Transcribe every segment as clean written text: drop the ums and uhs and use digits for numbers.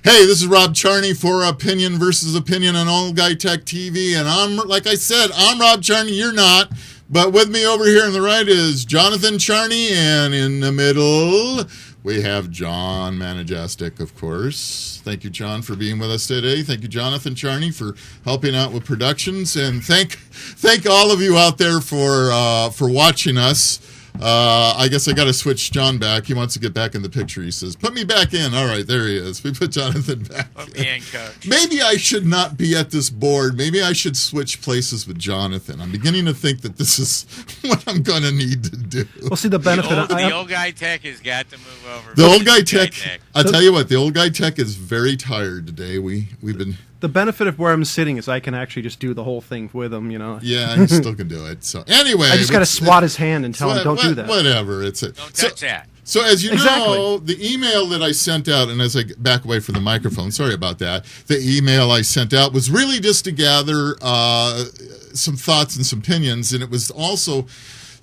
Hey, this is Rob Charney for Opinion versus Opinion on Old Guy Tech TV. And like I said, I'm Rob Charney. You're not. But with me over here on the right is Jonathan Charney. And in the middle, we have John Majestic, of course. Thank you, John, for being with us today. Thank you, Jonathan Charney, for helping out with productions. And thank all of you out there for watching us. I guess I got to switch John back. He wants to get back in the picture. He says, put me back in. All right, there he is. We put Jonathan back in. Coach. Maybe I should not be at this board. Maybe I should switch places with Jonathan. I'm beginning to think that this is what I'm going to need to do. Well, see, the benefit the old guy tech has got to move over. The old guy tech, I'll tell you what, the old guy tech is very tired today. We've been... The benefit of where I'm sitting is I can actually just do the whole thing with him, you know. Yeah, he still can do it. So anyway, I just got to swat his hand and tell him, "Don't do that." Whatever. Don't touch that. So as you know, the email that I sent out, and as I back away from the microphone, sorry about that. The email I sent out was really just to gather some thoughts and some opinions, and it was also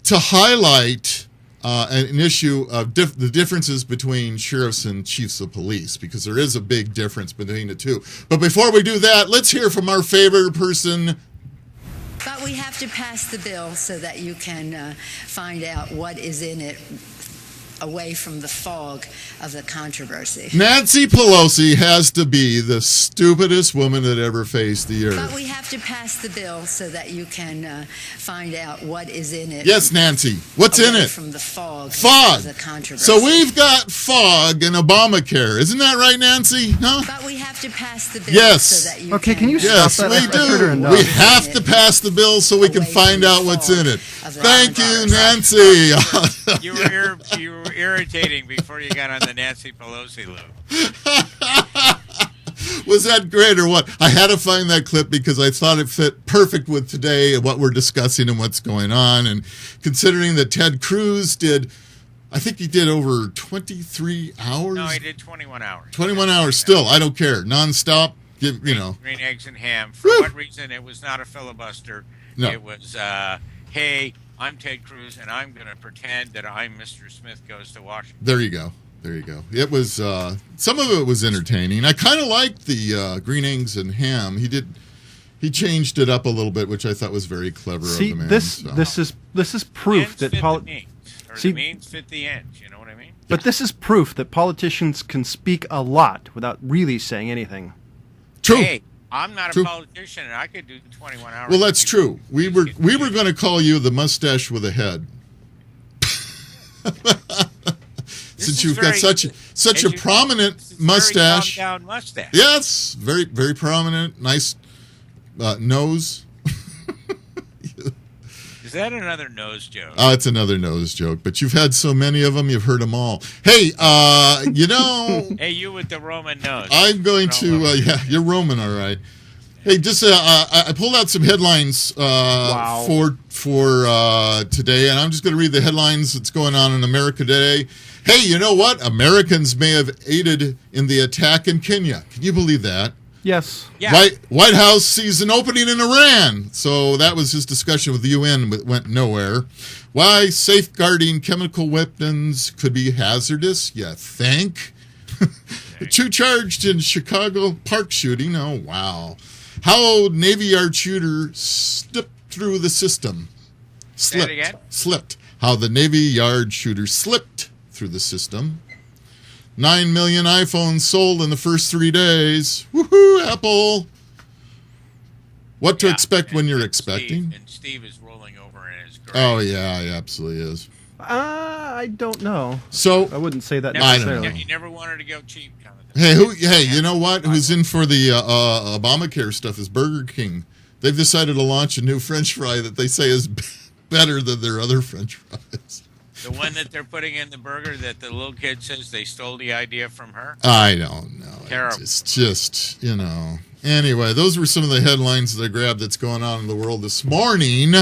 to highlight an issue of the differences between sheriffs and chiefs of police, because there is a big difference between the two. But before we do that, let's hear from our favorite person. But we have to pass the bill so that you can find out what is in it away from the fog of the controversy. Nancy Pelosi has to be the stupidest woman that ever faced the earth. But we have to pass the bill so that you can find out what is in it. Yes, Nancy. What's in it? From the fog. Fog. Of the controversy. So we've got fog and Obamacare. Isn't that right, Nancy? No? But we have to pass the bill so that you can you Yes, stop that? we do. We have to pass the bill so we can find out what's in it. Thank you, Nancy. You were irritating before you got on the Nancy Pelosi loop. Was that great or what? I had to find that clip because I thought it fit perfect with today and what we're discussing and what's going on. And considering that Ted Cruz I think he did over 23 hours. No, he did 21 hours. 21 hours still. I don't care. Nonstop. Green eggs and ham. For what reason? It was not a filibuster. No. It was, hey, I'm Ted Cruz, and I'm going to pretend that I'm Mr. Smith Goes to Washington. There you go. It was, some of it was entertaining. I kind of liked the green eggs and ham. He changed it up a little bit, which I thought was very clever of the man. This is proof that the means fit the ends, you know what I mean? But this is proof that politicians can speak a lot without really saying anything. True. Hey, I'm not a politician, and I could do 21 hours. Well, that's true. We were going to call you the mustache with a head. Since you've got such a prominent mustache. Very down mustache. Yes, very very prominent, nice nose. Is that another nose joke? It's another nose joke, but you've had so many of them, you've heard them all. Hey, you know. Hey, you with the Roman nose. I'm going to, you're Roman, all right. Hey, just I pulled out some headlines for today, and I'm just going to read the headlines that's going on in America today. Hey, you know what? Americans may have aided in the attack in Kenya. Can you believe that? Yes. Yeah. White House sees an opening in Iran. So that was his discussion with the UN, but went nowhere. Why safeguarding chemical weapons could be hazardous, you think? Two charged in Chicago park shooting. Oh, wow. How Navy Yard shooter slipped through the system. Say it again? Slipped. How the Navy Yard shooter slipped through the system. 9 million iPhones sold in the first 3 days. Woohoo, Apple. What to expect when you're expecting. Steve is rolling over in his grave. Oh, yeah, he absolutely is. I don't know. So I wouldn't say that I necessarily. don't know. You never wanted to go cheap. Kind of thing. Hey, you know what? Who's in for the Obamacare stuff is Burger King. They've decided to launch a new French fry that they say is better than their other French fries. The one that they're putting in the burger that the little kid says they stole the idea from her? I don't know. Terrible. It's just, you know. Anyway, those were some of the headlines that I grabbed that's going on in the world this morning.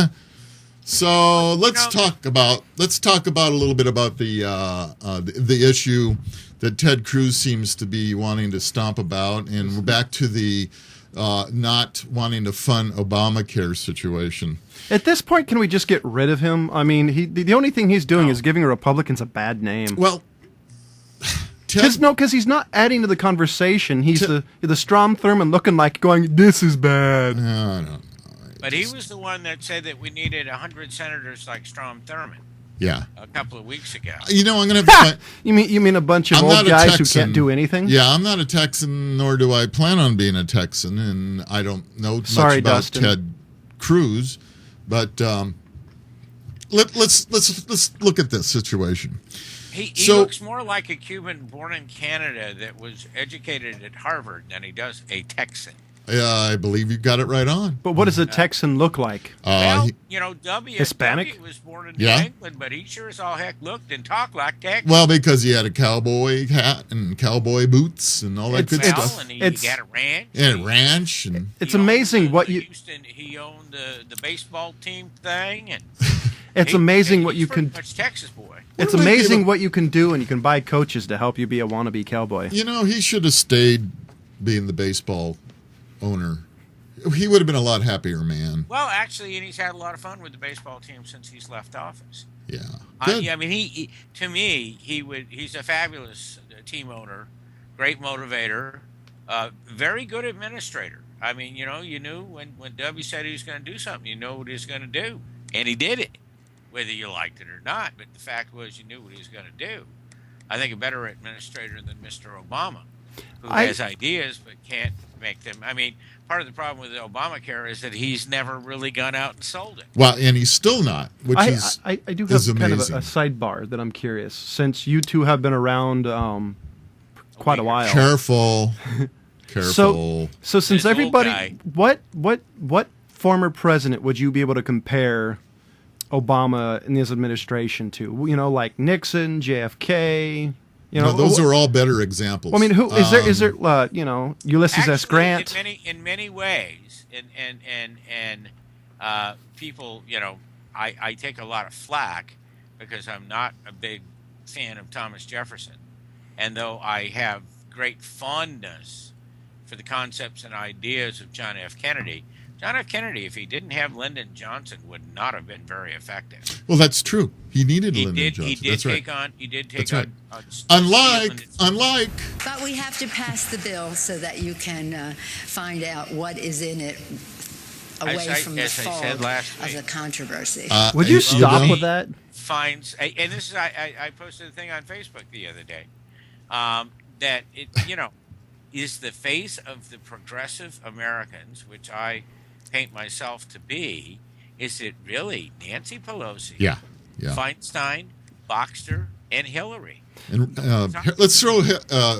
So let's talk about a little bit about the issue that Ted Cruz seems to be wanting to stomp about, and we're back to the not wanting to fund Obamacare situation. At this point, can we just get rid of him? I mean, the only thing he's doing is giving Republicans a bad name. Well, Because he's not adding to the conversation. He's the Strom Thurmond looking like going, this is bad. I don't know. But he was the one that said that we needed 100 senators like Strom Thurmond. Yeah. A couple of weeks ago. I'm going to have to... You mean a bunch of old guys who can't do anything? Yeah, I'm not a Texan, nor do I plan on being a Texan, and I don't know much about Dustin. Ted Cruz, but let's look at this situation. He looks more like a Cuban born in Canada that was educated at Harvard than he does a Texan. I believe you got it right on. But what does a Texan look like? Hispanic? Was born in New England, but he sure as all heck looked and talked like Texan. Well, because he had a cowboy hat and cowboy boots and all that good stuff. And he had a ranch. And a ranch. And it's amazing what you... Houston, he owned the baseball team thing. And it's amazing what you can... Much Texas boy. It's amazing what you can do, and you can buy coaches to help you be a wannabe cowboy. He should have stayed being the baseball owner. He would have been a lot happier man. Well, actually, and he's had a lot of fun with the baseball team since he's left office. Yeah. I mean, he's a fabulous team owner, great motivator, very good administrator. I mean, you knew when Dubby said he was going to do something, you know what he was going to do, and he did it, whether you liked it or not. But the fact was, you knew what he was going to do. I think a better administrator than Mr. Obama, who has ideas but can't make them. I mean, part of the problem with Obamacare is that he's never really gone out and sold it. Well, and he's still not, which I do have amazing. Kind of a sidebar that I'm curious. Since you two have been around quite a while. Careful. So since everybody, what former president would you be able to compare Obama and his administration to? Like Nixon, JFK. Those are all better examples. I mean, who is there? Is there Ulysses actually, S. Grant? In many ways, and people, I take a lot of flack because I'm not a big fan of Thomas Jefferson, and though I have great fondness for the concepts and ideas of John F. Kennedy. John F. Kennedy, if he didn't have Lyndon Johnson, would not have been very effective. Well, that's true. He needed Lyndon Johnson. He did take on. Unlike. But we have to pass the bill so that you can find out what is in it away from the fog of the controversy. Would you stop with that? Fines, and this is I posted a thing on Facebook the other day that it is the face of the progressive Americans, which I paint myself to be. Is it really Nancy Pelosi? Yeah. Feinstein, Boxer, and Hillary. And let's throw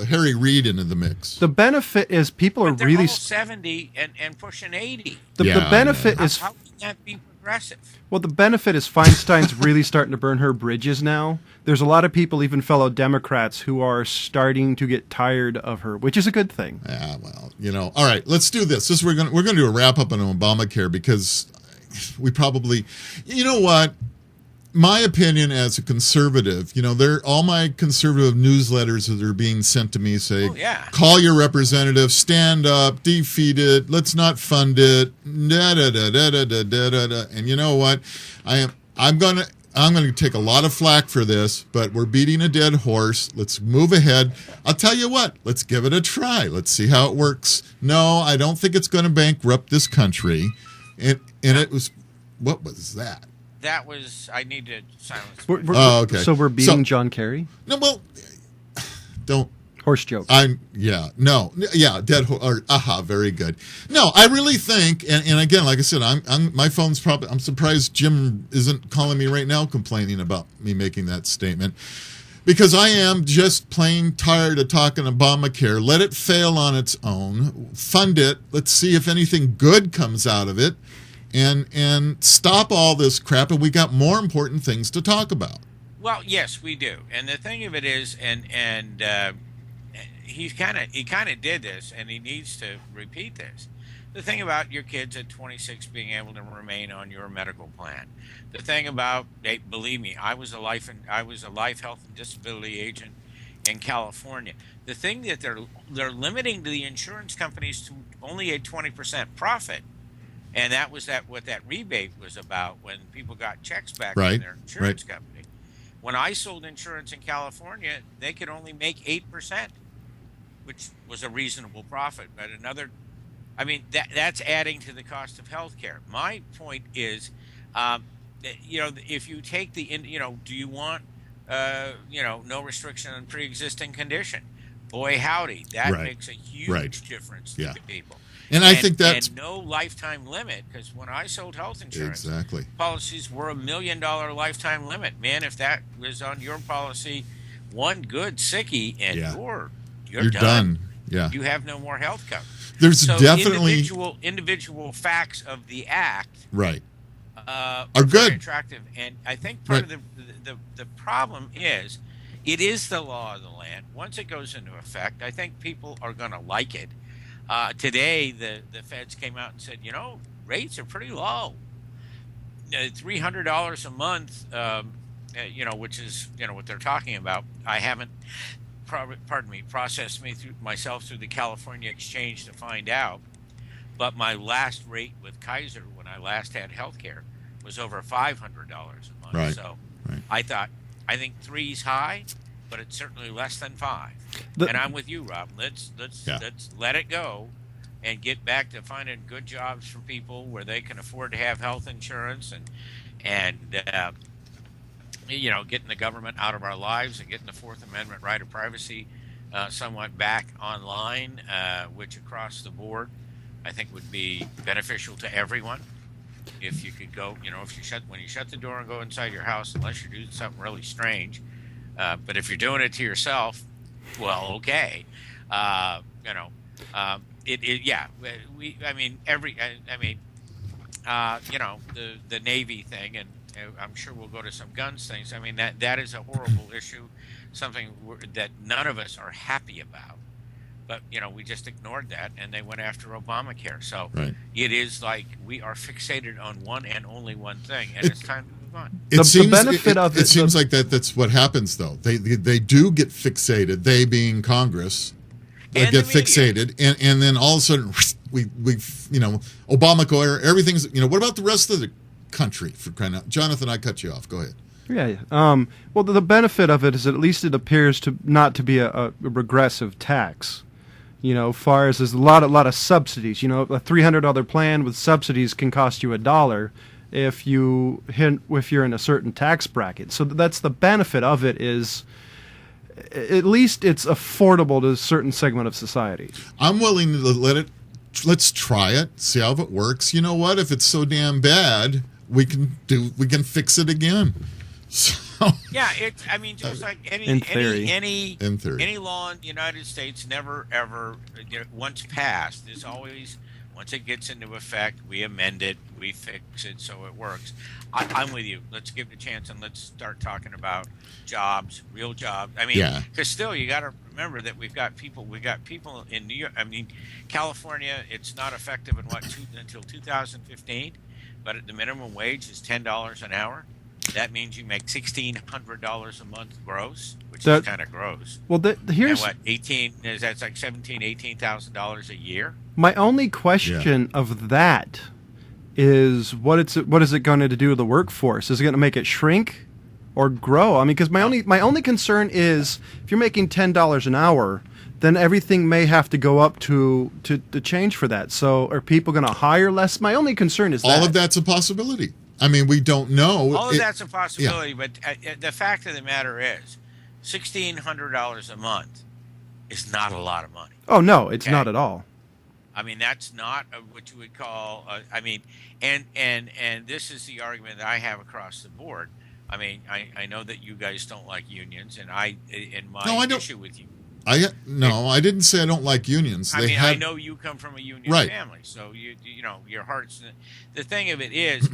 Harry Reid into the mix. The benefit is people are really all 70 and pushing 80. The benefit is how can that be progressive? Well, the benefit is Feinstein's really starting to burn her bridges now. There's a lot of people, even fellow Democrats, who are starting to get tired of her, which is a good thing. Yeah, well, all right, let's do this. We're going to do a wrap up on Obamacare because we probably, what? My opinion as a conservative, all my conservative newsletters that are being sent to me say, call your representative, stand up, defeat it, let's not fund it, da da da da da da da da. And you know what? I'm going to take a lot of flack for this, but we're beating a dead horse. Let's move ahead. I'll tell you what, let's give it a try. Let's see how it works. No, I don't think it's going to bankrupt this country. And it was, what was that? That was, I need to silence. Okay. So we're beating John Kerry? No, well, don't. Horse joke. Dead horse. Very good. No, I really think, and again, like I said, my phone's probably, I'm surprised Jim isn't calling me right now complaining about me making that statement. Because I am just plain tired of talking Obamacare. Let it fail on its own. Fund it. Let's see if anything good comes out of it. And stop all this crap, and we got more important things to talk about. Well, yes, we do. And the thing of it is, and he kind of did this, and he needs to repeat this. The thing about your kids at 26 being able to remain on your medical plan. The thing about, believe me, I was a life health and disability agent in California. The thing that they're limiting to the insurance companies to only a 20% profit. And that was what that rebate was about when people got checks back from their insurance company. When I sold insurance in California, they could only make 8%, which was a reasonable profit. But that's adding to the cost of healthcare. My point is, if you take do you want, no restriction on pre-existing condition? Boy, howdy, that makes a huge difference to people. And I think that's... And no lifetime limit, because when I sold health insurance, exactly, policies were $1 million lifetime limit. Man, if that was on your policy, one good sickie, and you're done. Yeah. You have no more health coverage. There's definitely... individual facts of the act are good. Attractive. And I think part of the problem is, it is the law of the land. Once it goes into effect, I think people are going to like it. Today, the feds came out and said, rates are pretty low. $300 a month, which is, what they're talking about. I haven't, processed myself through the California Exchange to find out. But my last rate with Kaiser, when I last had health care, was over $500 a month. Right. So I think 3's high, but it's certainly less than 5. And I'm with you, Rob. Let's let it go and get back to finding good jobs for people where they can afford to have health insurance and getting the government out of our lives and getting the Fourth Amendment right of privacy somewhat back online, which across the board I think would be beneficial to everyone. If you could go, when you shut the door and go inside your house, unless you're doing something really strange. But if you're doing it to yourself, well, okay. The Navy thing, and I'm sure we'll go to some guns things. I mean, that is a horrible issue, something that none of us are happy about. But, we just ignored that, and they went after Obamacare. So It is like we are fixated on one and only one thing, and it's time to move on. It seems like that's what happens, though. They do get fixated, they being Congress, get fixated, and then all of a sudden, we Obamacare, everything's, what about the rest of the country, for crying out? Jonathan, I cut you off. Go ahead. Yeah. Well, the benefit of it is at least it appears to not to be a regressive tax. Far as there's a lot of subsidies. A $300 plan with subsidies can cost you $1 if you're in a certain tax bracket. So that's the benefit of it, is at least it's affordable to a certain segment of society. I'm willing to let's try it, see how it works. You know what? If it's so damn bad, we can fix it again. So, just like any law in the United States, never ever, once passed, is always, once it gets into effect, we amend it, we fix it so it works. I'm with you. Let's give it a chance and let's start talking about jobs, real jobs. Because still, you got to remember that we've got people in New York. California, it's not effective until 2015, but the minimum wage is $10 an hour. That means you make $1,600 a month gross, which is kind of gross. Well, here's and that's like $18,000 a year. My only question of that is what is it going to do to the workforce? Is it going to make it shrink or grow? Because my only concern is if you're making $10 an hour, then everything may have to go up to change for that. So are people going to hire less? My only concern is all of that's a possibility. We don't know. All of that's a possibility, but the fact of the matter is, $1,600 a month is not a lot of money. Oh, no, it's not at all. That's not what you would call, and this is the argument that I have across the board. I know that you guys don't like unions, and issue with you. I didn't say I don't like unions. I know you come from a union family, so your heart's. The thing of it is,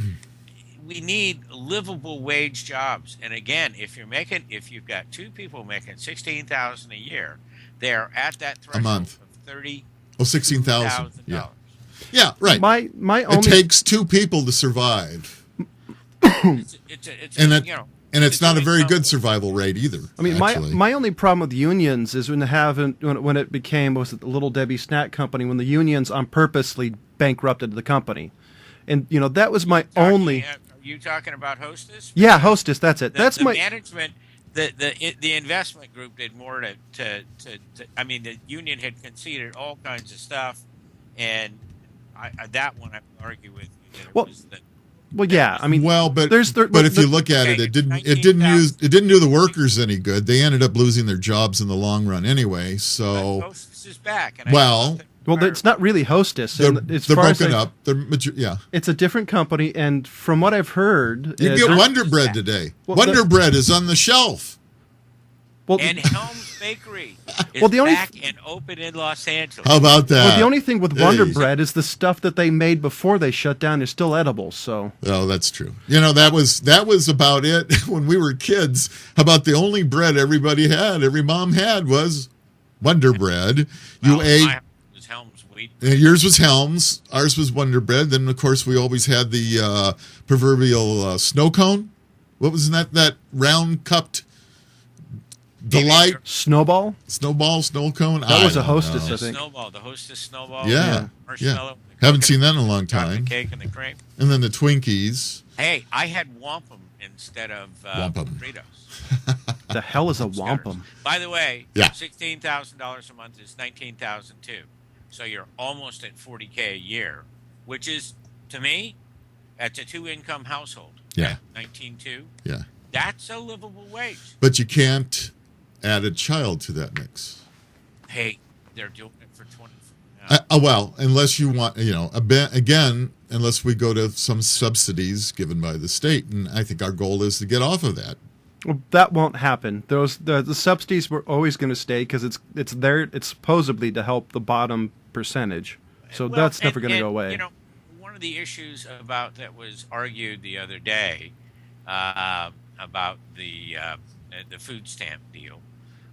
we need livable wage jobs. And again, if you've got two people making $16,000 a year, they're at that threshold a month of $30,000. Oh, $16,000. Yeah, right. It takes two people to survive. It's not a very good survival rate either. My only problem with unions is when it became the Little Debbie snack company, when the unions on purposely bankrupted the company. And that was my only. Are you talking about Hostess? Yeah, Hostess. That's it. That's the my management. The investment group did more to. I mean, the union had conceded all kinds of stuff, and that one I would argue with you that it was the. Well, yeah, I mean, but if you look at it, it didn't do the workers any good. They ended up losing their jobs in the long run anyway. So Hostess is back. And well, it's not really Hostess. They're broken up. It's a different company, and from what I've heard, you get Wonder Bread today. Wonder Bread is on the shelf. Well, and Helm's Bakery is back and open in Los Angeles. How about that? Well, the only thing with Wonder Bread is the stuff that they made before they shut down is still edible. So, oh, that's true. You know, that was about it when we were kids. About the only bread everybody had, every mom had, was Wonder Bread. You ate. Mine was Helm's Wheat. Yours was Helm's. Ours was Wonder Bread. Then, of course, we always had the proverbial snow cone. What was that round cupped? Delight Snowball, snow cone. That was a Hostess, I think. The Hostess Snowball. Yeah, marshmallow. Haven't seen that in a long time. Cake and the cream. And then the Twinkies. Hey, I had wampum instead of Fritos. The hell is a wampum? By the way, $16,000 a month is $19,002. So you're almost at $40K a year, which is, to me, that's a 2-income household. Yeah, $19,200. Yeah, that's a livable wage. But you can't add a child to that mix. Hey, they're doing it for 20. Well, unless you want, again, unless we go to some subsidies given by the state, and I think our goal is to get off of that. Well, that won't happen. The subsidies were always going to stay because it's there. It's supposedly to help the bottom percentage, so that's never going to go away. You know, one of the issues that was argued the other day about the food stamp deal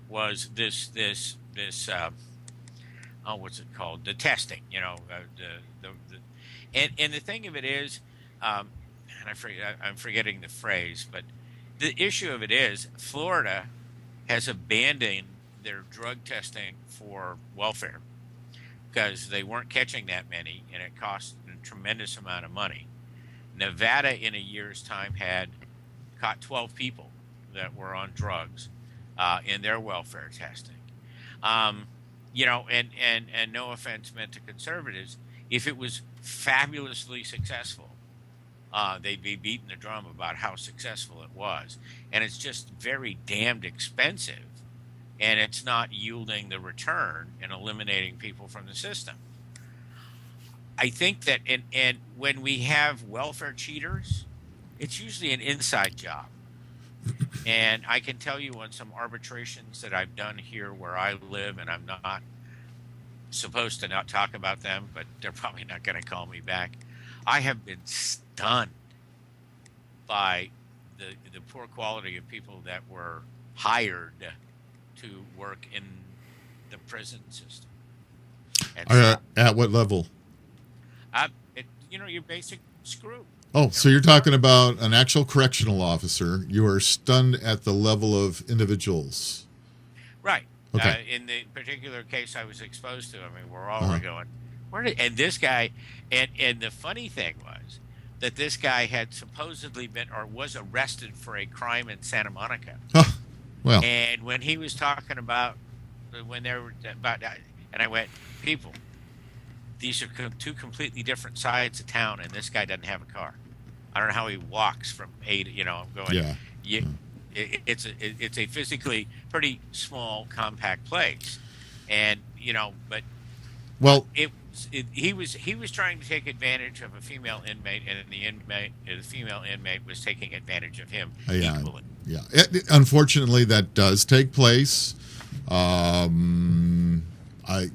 was this what's it called? The testing, and the thing of it is, and I'm forgetting the phrase, but the issue of it is Florida has abandoned their drug testing for welfare because they weren't catching that many, and it cost a tremendous amount of money. Nevada, in a year's time, had caught 12 people that were on drugs in their welfare testing. And no offense meant to conservatives, if it was fabulously successful, they'd be beating the drum about how successful it was. And it's just very damned expensive, and it's not yielding the return and eliminating people from the system. I think that and when we have welfare cheaters, it's usually an inside job. And I can tell you on some arbitrations that I've done here where I live, and I'm not supposed to not talk about them, but they're probably not going to call me back. I have been stunned by the poor quality of people that were hired to work in the prison system. At what level? Your basic screw. Oh, so you're talking about an actual correctional officer. You are stunned at the level of individuals. Right. Okay. In the particular case I was exposed to, I mean, we're all going, and this guy, and the funny thing was that this guy had supposedly been or was arrested for a crime in Santa Monica. Oh, well. And when he was talking about, and I went, people, these are two completely different sides of town, and this guy doesn't have a car. I don't know how he walks from A to, I'm going. Yeah. It's a physically pretty small, compact place, and but he was trying to take advantage of a female inmate, and the female inmate was taking advantage of him equally. Yeah. Unfortunately, that does take place.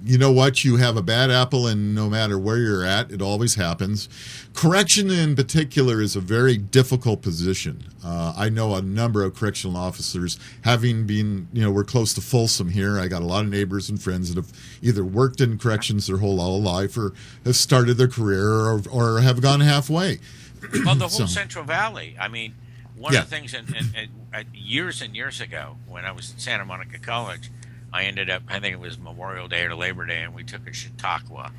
You know what? You have a bad apple, and no matter where you're at, it always happens. Correction, in particular, is a very difficult position. I know a number of correctional officers, having been, we're close to Folsom here. I got a lot of neighbors and friends that have either worked in corrections their whole life or have started their career or have gone halfway. Well, the whole Central Valley. I mean, one of the things years and years ago when I was at Santa Monica College, I ended up, I think it was Memorial Day or Labor Day, and we took a Chautauqua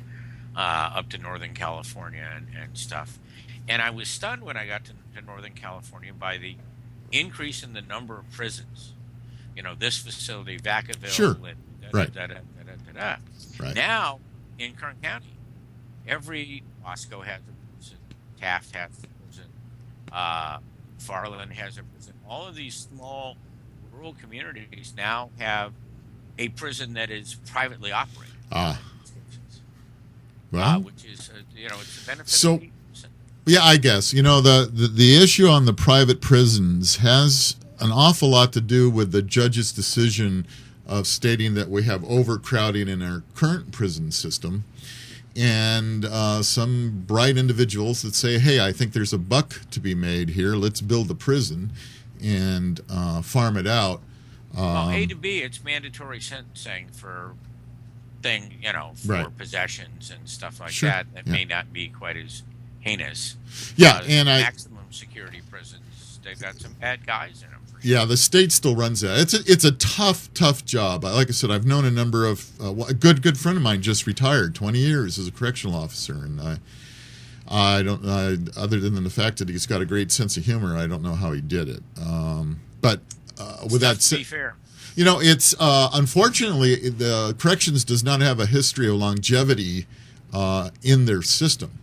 up to Northern California and stuff. And I was stunned when I got to Northern California by the increase in the number of prisons. This facility, Vacaville, Sure. Right. Right. Now, in Kern County, every Wasco has a prison, Taft has a prison, Farland has a prison. All of these small rural communities now have a prison that is privately operated. Well, which is, it's a benefit. So, of the people. yeah, I guess the issue on the private prisons has an awful lot to do with the judge's decision of stating that we have overcrowding in our current prison system, and some bright individuals that say, hey, I think there's a buck to be made here. Let's build a prison and farm it out. Well, A to B, it's mandatory sentencing for Right. possessions and stuff like Sure. that may not be quite as heinous. Yeah, and maximum security prisons, they've got some bad guys in them. Yeah, the state still runs that. It's a tough job. Like I said, I've known a number of a good friend of mine just retired, 20 years as a correctional officer, and I don't other than the fact that he's got a great sense of humor, I don't know how he did it. But with that said, be fair. It's unfortunately the corrections does not have a history of longevity in their system.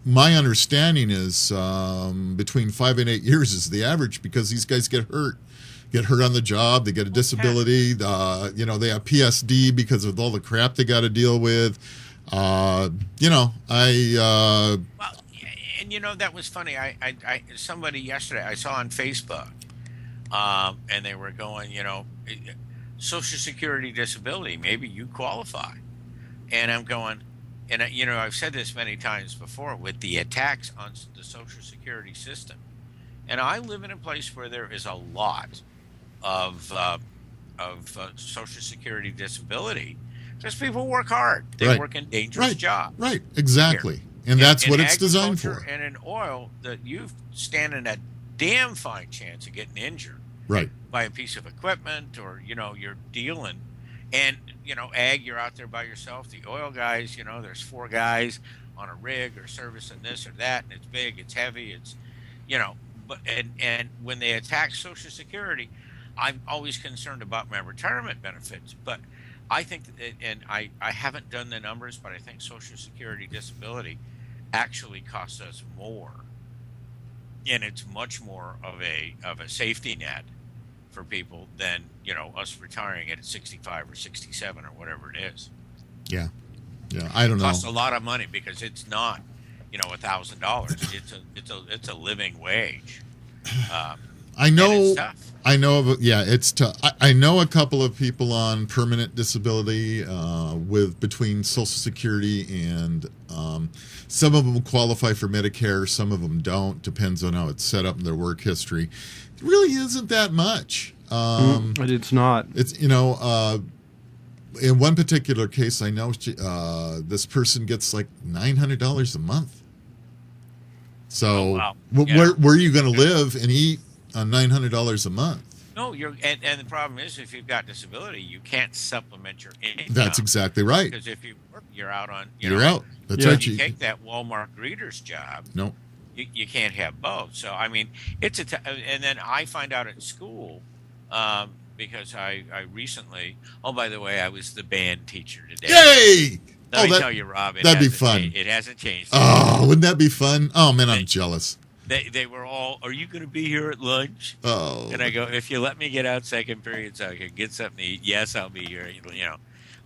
My understanding is between 5 and 8 years is the average, because these guys get hurt on the job. They get a disability. They have PSD because of all the crap they got to deal with. Well, and that was funny. I somebody yesterday I saw on Facebook, and they were going, Social Security disability, maybe you qualify, and I'm going. And, I've said this many times before with the attacks on the Social Security system. And I live in a place where there is a lot of Social Security disability because people work hard. They work in dangerous jobs. Right, exactly. Here. And that's what it's designed for. And in oil, that you stand in a damn fine chance of getting injured. Right. By a piece of equipment or, you're dealing. And, ag, you're out there by yourself. The oil guys, there's 4 guys on a rig or servicing this or that, and it's big, it's heavy, it's, but and when they attack Social Security, I'm always concerned about my retirement benefits. But I think, and I haven't done the numbers, but I think Social Security disability actually costs us more, and it's much more of a safety net for people than us retiring at 65 or 67 or whatever it is. Yeah, I don't know. It costs a lot of money because it's not $1,000. It's a living wage. I know. It's tough. I know of. Yeah, it's tough. I know a couple of people on permanent disability with between Social Security and some of them qualify for Medicare, some of them don't. Depends on how it's set up in their work history. It really isn't that much. It's not. It's in one particular case, I know this person gets like $900 a month. So where are you going to live and eat on $900 a month? No, and the problem is if you've got disability, you can't supplement your income. That's exactly right. Because if you work, you're out on. You're out. That's right. right. You take that Walmart greeter's job. No. You can't have both. So I mean, it's and then I find out at school because I recently. Oh, by the way, I was the band teacher today. Yay! Let me tell you, Rob. That'd be fun. It hasn't changed. Oh, wouldn't that be fun? Oh man, I'm jealous. They were all. Are you going to be here at lunch? Oh. And I go, if you let me get out second period so I can get something to eat. Yes, I'll be here.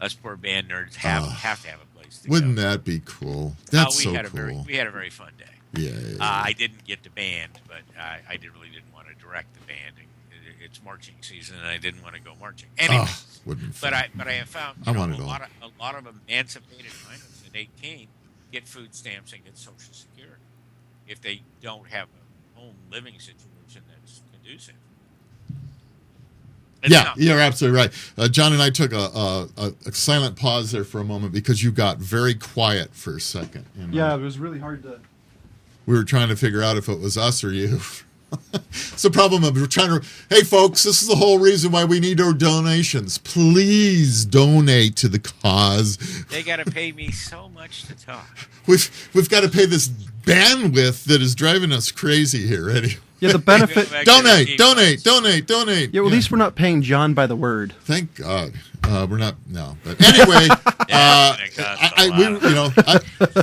Us poor band nerds have to have a place to wouldn't go. That be cool? That's so cool. We had a very fun day. Yeah. I didn't get to band, but I really didn't want to direct the band. It's marching season, and I didn't want to go marching. Anyway, but I have found a lot of emancipated minors at 18 get food stamps and get Social Security if they don't have a home living situation that's conducive. You're absolutely right. John and I took a silent pause there for a moment because you got very quiet for a second. Yeah, it was really hard to. We were trying to figure out if it was us or you. It's the problem of trying to, hey folks, this is the whole reason why we need our donations. Please donate to the cause. They got to pay me so much to talk. We've got to pay this bandwidth that is driving us crazy here, Eddie. Yeah, the benefit. donate. Yeah, well, at least we're not paying John by the word. Thank God. We're not, no. But anyway,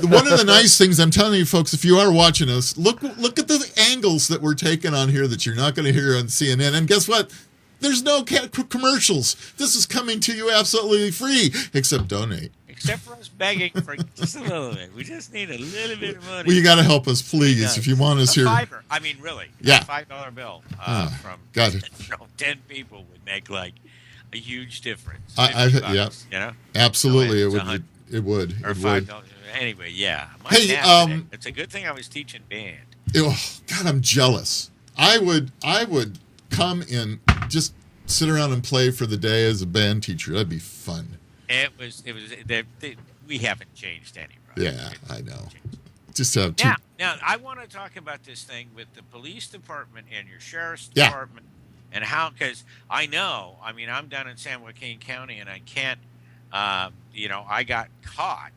one of the nice things I'm telling you folks, if you are watching us, look at the angles that we're taking on here that you're not going to hear on CNN. And guess what? There's no commercials. This is coming to you absolutely free, except donate. Except for us begging for just a little bit. We just need a little bit of money. Well, you got to help us, please, if you want us here. $5. I mean, really. Yeah. A $5 bill from 10 people would make like a huge difference. Yeah. You know? Absolutely, no, it would. Or $5. Anyway, yeah. Hey, it's a good thing I was teaching band. God, I'm jealous. I would come and just sit around and play for the day as a band teacher. That'd be fun. We haven't changed any, right? Yeah, I know. Just have two. Now, I want to talk about this thing with the police department and your sheriff's department and how, because I know, I mean, I'm down in San Joaquin County and I can't, I got caught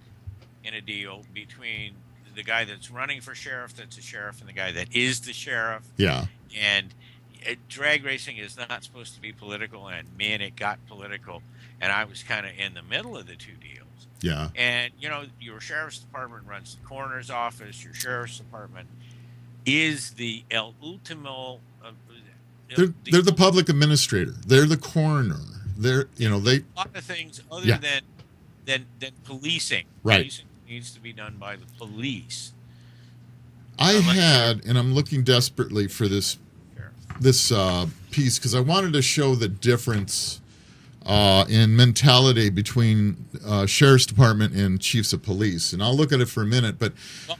in a deal between the guy that's running for sheriff, that's a sheriff, and the guy that is the sheriff. Yeah. And drag racing is not supposed to be political, and man, it got political. And I was kind of in the middle of the two deals. Yeah. And, your sheriff's department runs the coroner's office. Your sheriff's department is the el ultimo. They're the public administrator. They're the coroner. They're, they. A lot of things other than policing. Right. Policing needs to be done by the police. And I'm looking desperately for this piece because I wanted to show the difference in mentality between sheriff's department and chiefs of police, and I'll look at it for a minute. But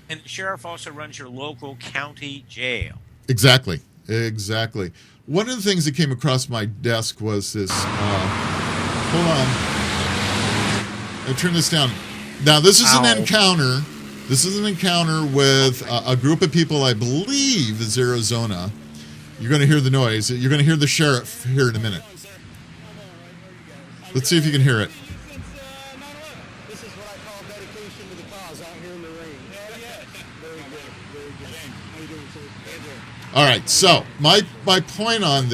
and the sheriff also runs your local county jail. Exactly. One of the things that came across my desk was this. Hold on, I turn this down. Now this is an encounter. This is an encounter with a group of people. I believe is Arizona. You're going to hear the noise. You're going to hear the sheriff here in a minute. Let's see if you can hear it. This is what I call dedication to the cause out here in the rain. Very good. How you doing, sir? All right. So my point on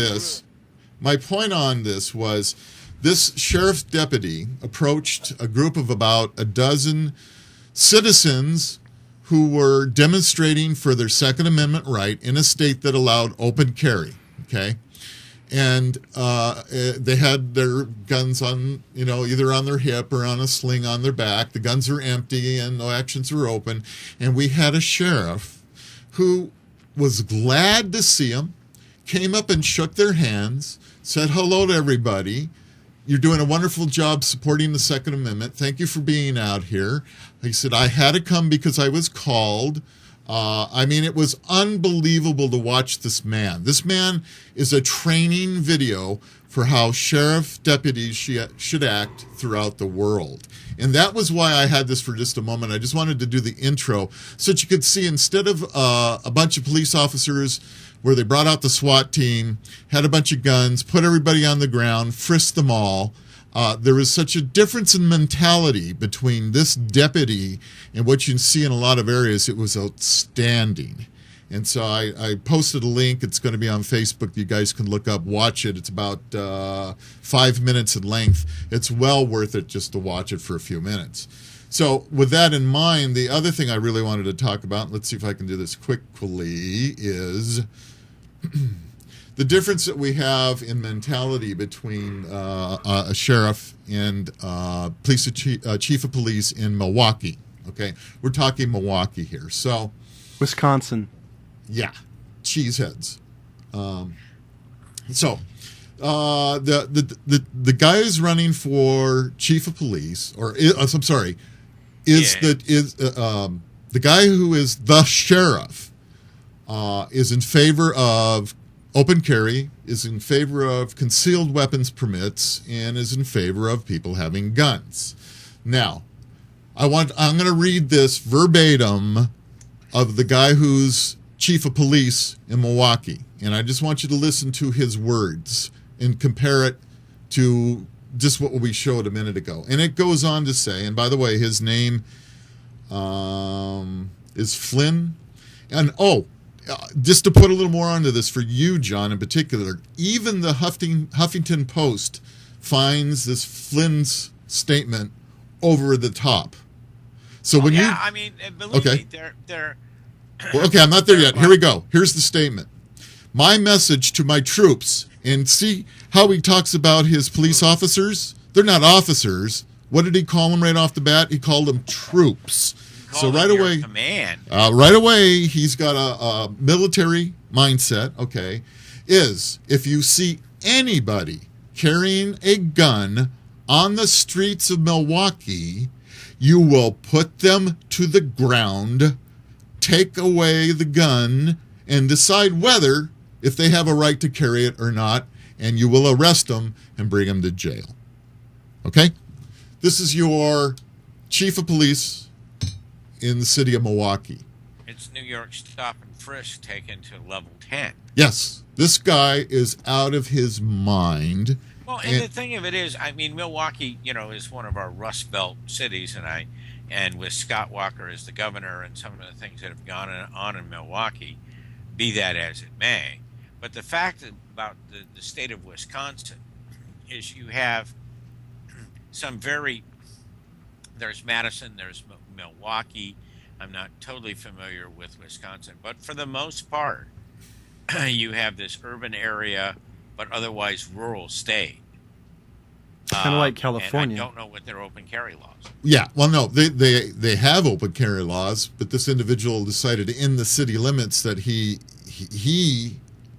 this was this sheriff's deputy approached a group of about a dozen citizens who were demonstrating for their Second Amendment right in a state that allowed open carry. Okay. And they had their guns on, either on their hip or on a sling on their back. The guns were empty and no actions were open. And we had a sheriff who was glad to see them, came up and shook their hands, said hello to everybody. You're doing a wonderful job supporting the Second Amendment. Thank you for being out here. He said, I had to come because I was called. It was unbelievable to watch this man. This man is a training video for how sheriff deputies should act throughout the world. And that was why I had this for just a moment. I just wanted to do the intro so that you could see instead of a bunch of police officers where they brought out the SWAT team, had a bunch of guns, put everybody on the ground, frisked them all. There was such a difference in mentality between this deputy and what you can see in a lot of areas. It was outstanding. And so I posted a link. It's going to be on Facebook. You guys can look up, watch it. It's about 5 minutes in length. It's well worth it just to watch it for a few minutes. So with that in mind, the other thing I really wanted to talk about, let's see if I can do this quickly, is the difference that we have in mentality between a sheriff and chief of police in Milwaukee. Okay, we're talking Milwaukee here. So, Wisconsin. Yeah, cheeseheads. The guy who's running for chief of police, the guy who is the sheriff is in favor of open carry, is in favor of concealed weapons permits, and is in favor of people having guns. Now, I'm going to read this verbatim of the guy who's chief of police in Milwaukee. And I just want you to listen to his words and compare it to just what we showed a minute ago. And it goes on to say, and by the way, his name is Flynn. And, just to put a little more onto this for you, John, in particular, even the Huffington Post finds this Flynn's statement over the top. So when I mean, believe me, they're well, okay, I'm not there yet. Here we go. Here's the statement. My message to my troops, and see how he talks about his police officers? They're not officers. What did he call them right off the bat? He called them troops. So right away, he's got a military mindset, okay, is if you see anybody carrying a gun on the streets of Milwaukee, you will put them to the ground, take away the gun, and decide whether if they have a right to carry it or not, and you will arrest them and bring them to jail. Okay? This is your chief of police in the city of Milwaukee. It's New York stop and frisk taken to level 10. Yes, this guy is out of his mind. Well, and the thing of it is, I mean, Milwaukee, is one of our Rust Belt cities, and with Scott Walker as the governor and some of the things that have gone on in Milwaukee, be that as it may. But the fact about the state of Wisconsin is you have there's Madison, there's Milwaukee. I'm not totally familiar with Wisconsin, but for the most part, you have this urban area, but otherwise rural state. Kind of like California. And I don't know what their open carry laws. Yeah, well, no, they have open carry laws, but this individual decided in the city limits that he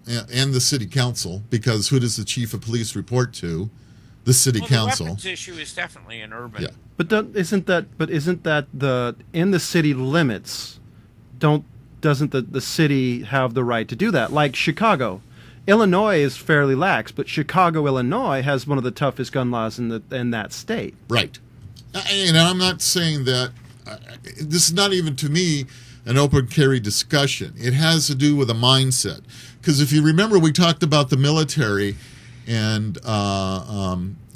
and the city council, because who does the chief of police report to? The city council. The weapons issue is definitely an urban. Yeah. But isn't that the in the city limits? Doesn't the city have the right to do that? Like Chicago, Illinois is fairly lax, but Chicago, Illinois has one of the toughest gun laws in that state. Right. And I'm not saying that this is not even to me an open carry discussion. It has to do with a mindset. Because if you remember, we talked about the military. And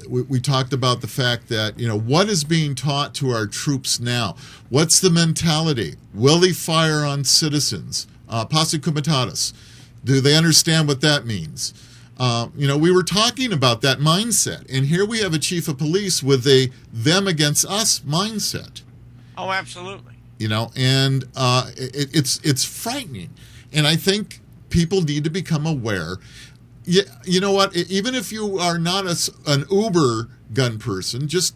we talked about the fact that, what is being taught to our troops now? What's the mentality? Will they fire on citizens? Posse comitatus. Do they understand what that means? We were talking about that mindset. And here we have a chief of police with a them against us mindset. Oh, absolutely. And it's frightening. And I think people need to become aware. Yeah, you know what? Even if you are not an uber gun person, just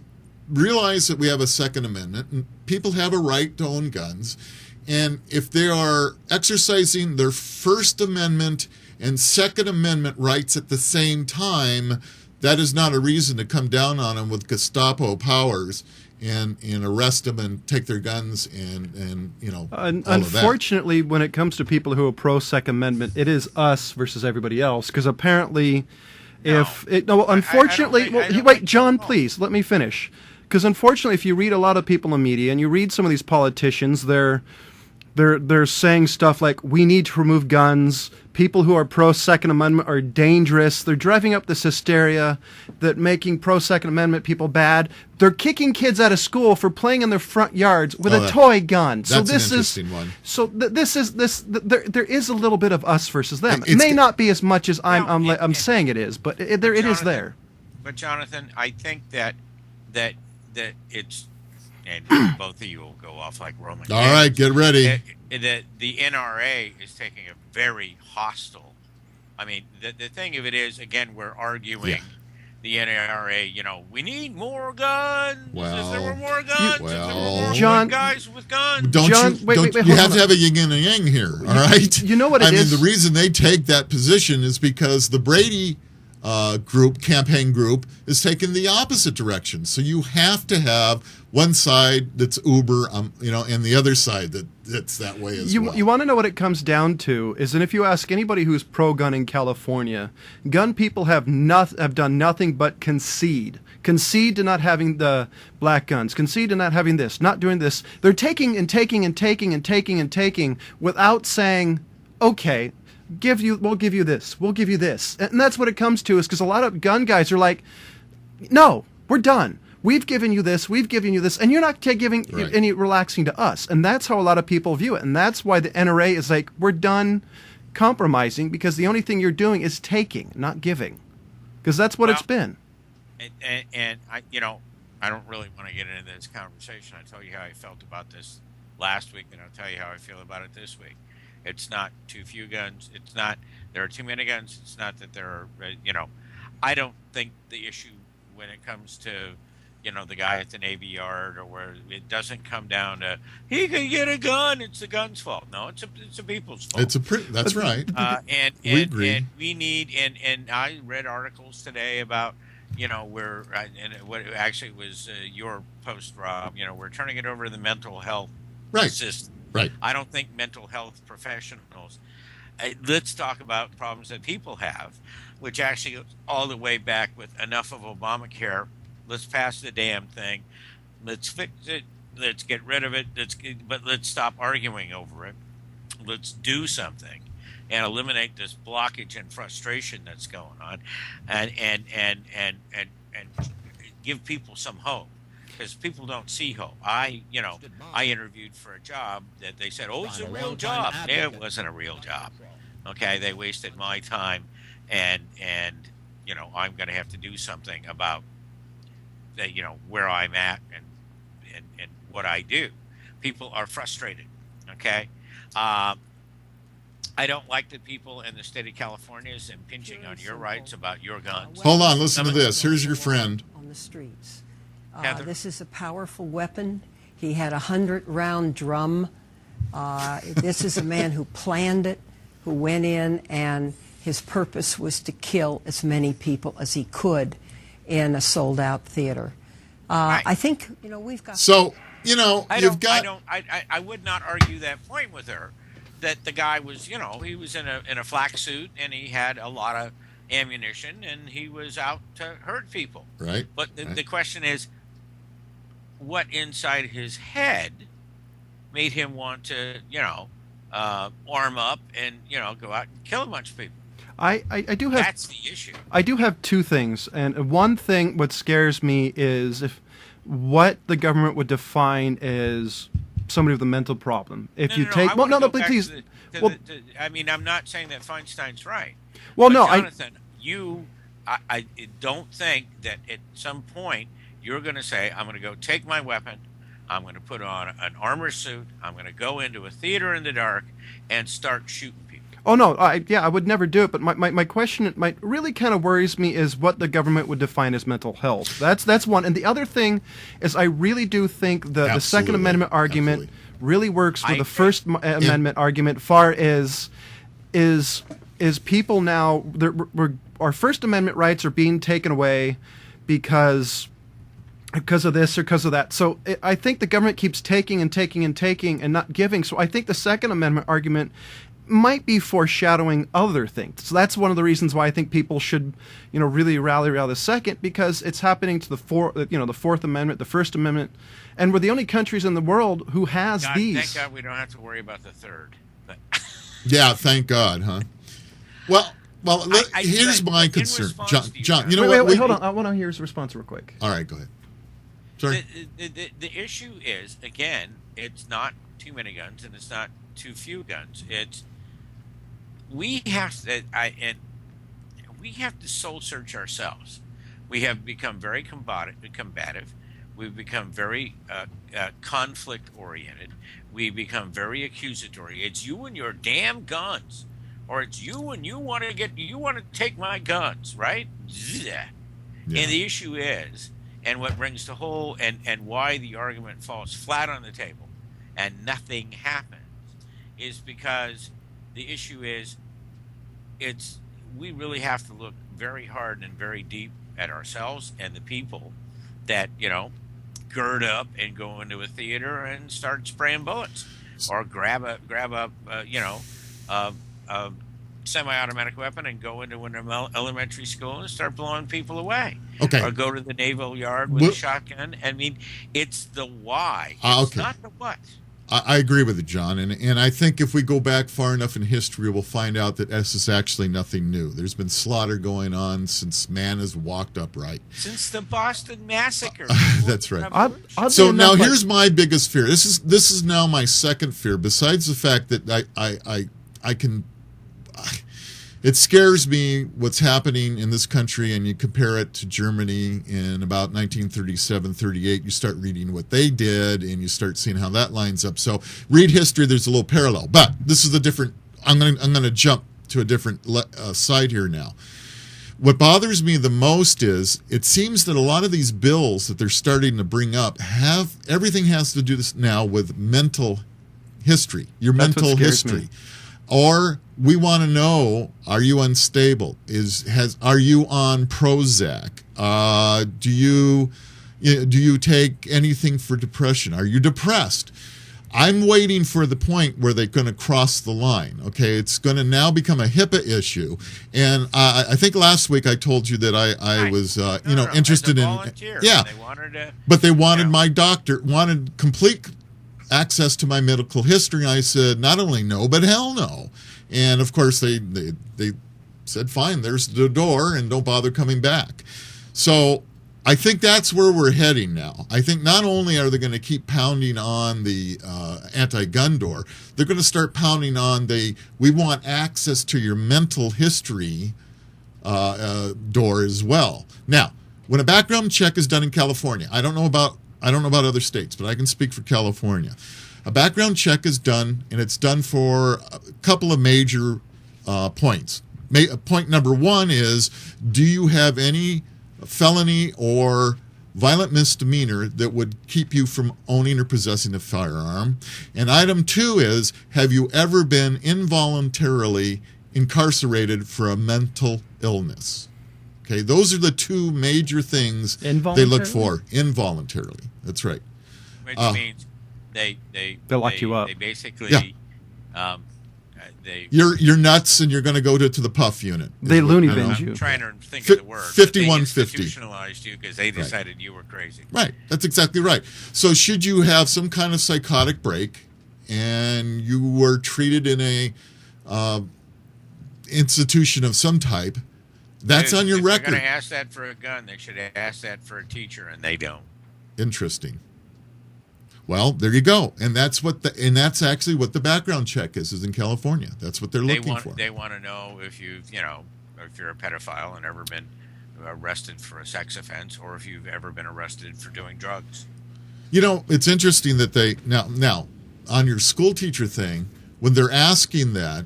realize that we have a Second Amendment and people have a right to own guns. And if they are exercising their First Amendment and Second Amendment rights at the same time, that is not a reason to come down on them with Gestapo powers and arrest them and take their guns and all unfortunately, when it comes to people who are pro Second Amendment, it is us versus everybody else. Because apparently, unfortunately, wait, John, please let me finish. Because unfortunately, if you read a lot of people in the media and you read some of these politicians, they're saying stuff like, we need to remove guns. People who are pro-Second Amendment are dangerous. They're driving up this hysteria that making pro-Second Amendment people bad. They're kicking kids out of school for playing in their front yards with a toy gun. That's an interesting one. So there is a little bit of us versus them. It may not be as much as I'm saying it is, but it is there. But Jonathan, I think that it's, and both of you will go off like Roman. All right, get ready. The NRA is taking a very hostile. I mean, the thing of it is, again, we're arguing the NRA. We need more guns. Well, if there were more guns, if there were more John, guys with guns. You have to have a yin and a yang here. All right. You know what it is? I mean, the reason they take that position is because the Brady campaign group is taking the opposite direction. So you have to have one side that's uber, and the other side that's that way as well. You want to know what it comes down to is, and if you ask anybody who's pro-gun in California, gun people have done nothing but concede to not having the black guns, concede to not having this, not doing this. They're taking and taking and taking and taking and taking without saying, okay, we'll give you this, we'll give you this. And that's what it comes to, is because a lot of gun guys are like, no, we're done. We've given you this, and you're not giving any relaxing to us. And that's how a lot of people view it. And that's why the NRA is like, we're done compromising, because the only thing you're doing is taking, not giving. Because that's what it's been. And I, I don't really want to get into this conversation. I'll tell you how I felt about this last week, and I'll tell you how I feel about it this week. It's not too few guns. It's not there are too many guns. It's not that there are, I don't think the issue when it comes to, the guy at the Navy Yard, or where it doesn't come down to he can get a gun, it's the gun's fault. No, it's a people's fault. That's right. And we agree. And we need and I read articles today about where and what actually was your post, Rob. We're turning it over to the mental health system. Right. I don't think mental health professionals. Let's talk about problems that people have, which actually goes all the way back with enough of Obamacare. Let's pass the damn thing. Let's fix it. Let's get rid of it. But let's stop arguing over it. Let's do something and eliminate this blockage and frustration that's going on, and give people some hope, because people don't see hope. I interviewed for a job that they said, "Oh, it's a real job." It wasn't a real job. Okay, they wasted my time, and I'm going to have to do something about that, where I'm at and what I do. People are frustrated. Okay. I don't like that people in the state of California is impinging on your rights about your guns. Hold on, listen to this. Here's your friend. On the streets. Heather? This is a powerful weapon. He had a 100-round drum. This is a man who planned it, who went in, and his purpose was to kill as many people as he could in a sold-out theater. Right. I think we've got. So I would not argue that point with her. That the guy was, he was in a flak suit, and he had a lot of ammunition, and he was out to hurt people. Right. But the question is, what inside his head made him want to, arm up and go out and kill a bunch of people? I do have. That's the issue. I do have two things, and one thing what scares me is what the government would define as somebody with a mental problem. If please. I'm not saying that Feinstein's right. Well, but no, Jonathan, I don't think that at some point you're going to say, I'm going to go take my weapon, I'm going to put on an armor suit, I'm going to go into a theater in the dark and start shooting people. Oh, no, I would never do it, but my question really kind of worries me is what the government would define as mental health. That's one. And the other thing is I really do think the Second Amendment argument really works with the First Amendment argument far as is people now, our First Amendment rights are being taken away because of this or because of that. So I think the government keeps taking and taking and taking and not giving. So I think the Second Amendment argument might be foreshadowing other things. So that's one of the reasons why I think people should, really rally around the second, because it's happening to the Fourth Amendment, the First Amendment, and we're the only countries in the world who has these. Thank God we don't have to worry about the third. Yeah, thank God, huh? Well, here's my concern, John. Wait, hold on. I want to hear his response real quick. All right, go ahead. Sorry. The issue is, again, it's not too many guns and it's not too few guns. We have to soul search ourselves. We have become very combative. We've become very conflict oriented. We become very accusatory. It's you and your damn guns, or it's you and you want to take my guns, right? Yeah. And the issue is, and what brings the whole and why the argument falls flat on the table, and nothing happens, is because the issue is we really have to look very hard and very deep at ourselves and the people that gird up and go into a theater and start spraying bullets, or grab a semi-automatic weapon and go into an elementary school and start blowing people away. Okay. Or go to the Naval Yard with a shotgun. I mean, it's the why. It's not the what. I agree with you, John, and I think if we go back far enough in history, we'll find out that this is actually nothing new. There's been slaughter going on since man has walked upright. Since the Boston Massacre. That's right. So now here's my biggest fear. This is now my second fear. Besides the fact that I can. It scares me what's happening in this country, and you compare it to Germany in about 1937, 38. You start reading what they did, and you start seeing how that lines up. So read history. There's a little parallel, but this is a different. I'm going to jump to a different side here now. What bothers me the most is it seems that a lot of these bills that they're starting to bring up have everything has to do this now with mental history, your mental history. Me. Or we want to know: are you unstable? Are you on Prozac? Do you take anything for depression? Are you depressed? I'm waiting for the point where they're going to cross the line. Okay, it's going to now become a HIPAA issue, and I think last week I told you that I was interested in but they wanted my doctor wanted complete access to my medical history. I said, not only no, but hell no. And of course they said, fine, there's the door, and don't bother coming back. So I think that's where we're heading now. I think not only are they going to keep pounding on the anti-gun door, they're going to start pounding on we want access to your mental history door as well. Now, when a background check is done in California, I don't know about other states, but I can speak for California. A background check is done, and it's done for a couple of major points. Point number one is, do you have any felony or violent misdemeanor that would keep you from owning or possessing a firearm? And item two is, have you ever been involuntarily incarcerated for a mental illness? Okay, those are the two major things they look for. Involuntarily. That's right. Which means they lock you up. They basically, you're nuts, and you're going to go to the puff unit. They loony binge you. I'm trying to think of the word. 5150. They institutionalized you because they decided you were crazy. Right. That's exactly right. So should you have some kind of psychotic break, and you were treated in a institution of some type, that's on your record. If they're going to ask that for a gun, they should ask that for a teacher, and they don't. Interesting. Well, there you go, and that's actually what the background check is in California. That's what they're looking for. They want to know if if you're a pedophile and ever been arrested for a sex offense, or if you've ever been arrested for doing drugs. It's interesting that they now on your school teacher thing, when they're asking that,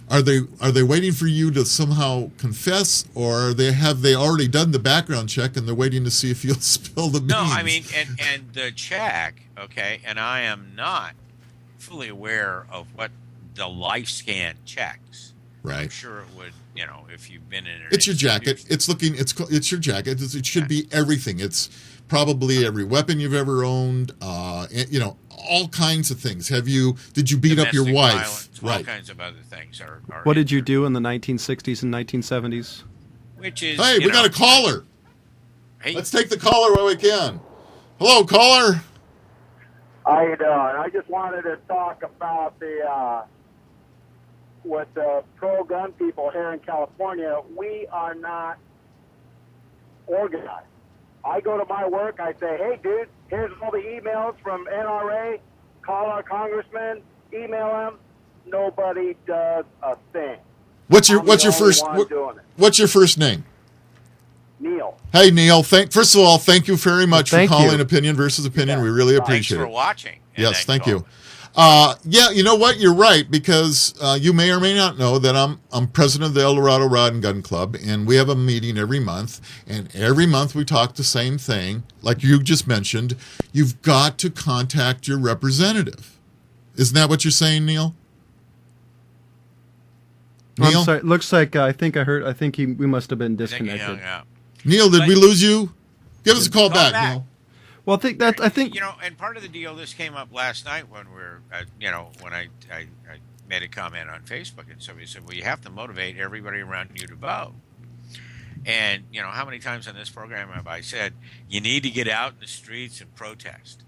are they waiting for you to somehow confess, or have they already done the background check and they're waiting to see if you'll spill the beans? No, I mean, and the check, okay, and I am not fully aware of what the LifeScan checks. Right. I'm sure it would, if you've been in an It's your jacket. It's your jacket. It should be everything. It's probably every weapon you've ever owned, all kinds of things. Did you beat up your wife? Violence, right. All kinds of other things are what did you do in the 1960s and 1970s? Which is, hey, we got a caller. Hey. Let's take the caller while we can. Hello, caller. How you doing? I just wanted to talk about with the pro-gun people here in California. We are not organized. I go to my work, I say, hey, dude, here's all the emails from NRA. Call our congressman, email him. Nobody does a thing. What's your first name? Neil. Hey, Neil. First of all, thank you very much for calling Opinion versus Opinion. We really appreciate it. Thanks for watching. Yes, thank you. You know what? You're right, because you may or may not know that I'm president of the El Dorado Rod and Gun Club, and we have a meeting every month, and every month we talk the same thing, like you just mentioned. You've got to contact your representative. Isn't that what you're saying, Neil? I'm sorry. Looks like I think we must have been disconnected. Neil, did we lose you? Give us a call back, Neil. Well, I think and part of the deal. This came up last night when when I made a comment on Facebook, and somebody said, "Well, you have to motivate everybody around you to vote." And how many times on this program have I said you need to get out in the streets and protest?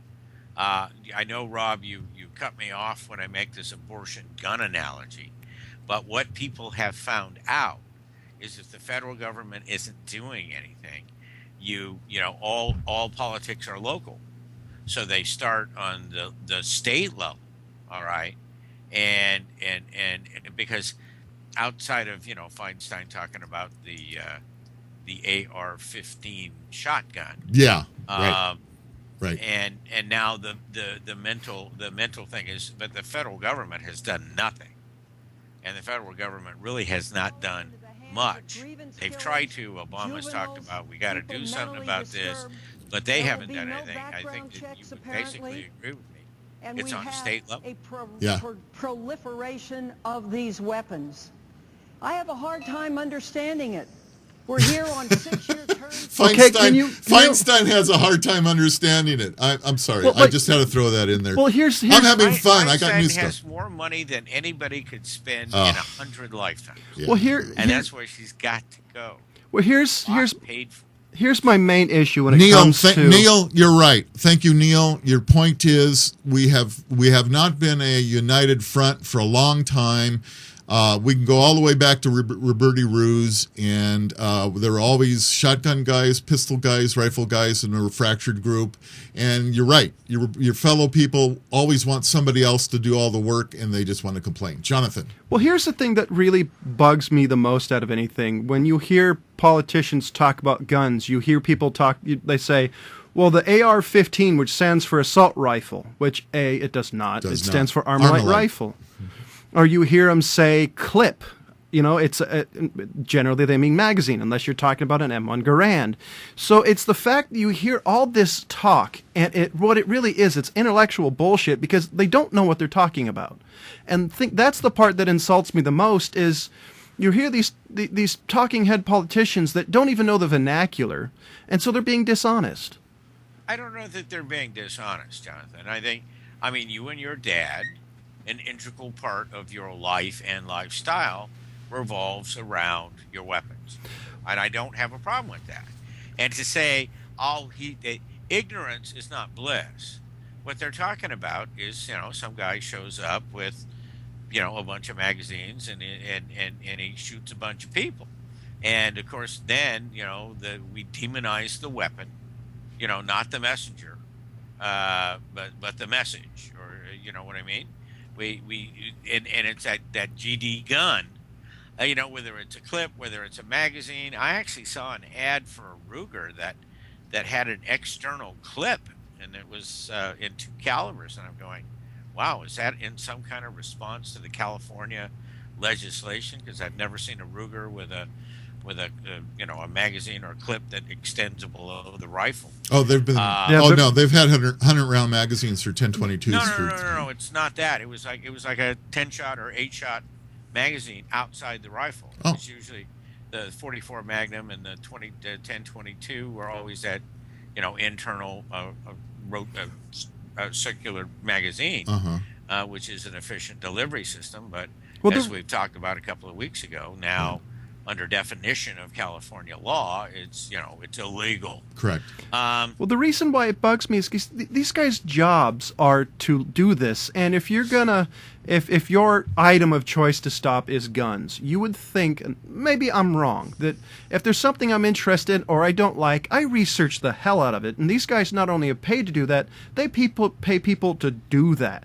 I know, Rob, you cut me off when I make this abortion gun analogy. But what people have found out is if the federal government isn't doing anything, you know, all politics are local. So they start on the state level, all right? And because outside of, you know, Feinstein talking about the AR-15 shotgun. Yeah. Right. Right. And now the mental thing is, but the federal government has done nothing. And the federal government really has not done much. They've tried to. Obama's talked about we got to do something about this, but they haven't done anything. I think that you would basically agree with me. It's on the state level. Proliferation of these weapons. I have a hard time understanding it. We're here on 6-year terms. Feinstein has a hard time understanding it. I'm sorry. Well, I just had to throw that in there. Well, here's I'm having fun. I got new stuff. Has more money than anybody could spend in 100 lifetimes. Yeah. Well, that's where she's got to go. Well, here's paid for. Here's my main issue when it comes to Neil. You're right. Thank you, Neil. Your point is we have not been a united front for a long time. We can go all the way back to Roberti Ruse, and there were always shotgun guys, pistol guys, rifle guys in a fractured group. And you're right. Your fellow people always want somebody else to do all the work, and they just want to complain. Jonathan. Well, here's the thing that really bugs me the most out of anything. When you hear politicians talk about guns, you hear people they say, well, the AR-15, which stands for assault rifle, which it does not. It stands for Armalite rifle. Or you hear them say clip. You know, it's generally they mean magazine, unless you're talking about an M1 Garand. So it's the fact that you hear all this talk, and what it really is, it's intellectual bullshit because they don't know what they're talking about. And that's the part that insults me the most is you hear these talking head politicians that don't even know the vernacular, and so they're being dishonest. I don't know that they're being dishonest, Jonathan. I mean, you and your dad, an integral part of your life and lifestyle revolves around your weapons. And I don't have a problem with that. And to say, ignorance is not bliss. What they're talking about is, you know, some guy shows up with, you know, a bunch of magazines and he shoots a bunch of people. And, of course, then, you know, we demonize the weapon, you know, not the messenger, but the message, or, you know what I mean? And it's that GD gun, you know, whether it's a clip, whether it's a magazine. I actually saw an ad for a Ruger that had an external clip, and it was in 2 calibers. And I'm going, wow, is that in some kind of response to the California legislation? Because I've never seen a Ruger with a you know, a magazine or a clip that extends below the rifle. Oh, they've been. No, they've had 100-round magazines for 10-22s. No, it's not that. It was like a 10-shot or 8-shot magazine outside the rifle. Oh. It's usually the 44 Magnum and the 10-22 were always that, you know, internal circular magazine, which is an efficient delivery system. But as we've talked about a couple of weeks ago, now. Under definition of California law, it's illegal. Correct. Well, the reason why it bugs me is because these guys' jobs are to do this, and if your item of choice to stop is guns, you would think, and maybe I'm wrong, that if there's something I'm interested in or I don't like, I research the hell out of it. And these guys not only are paid to do that, they pay people to do that.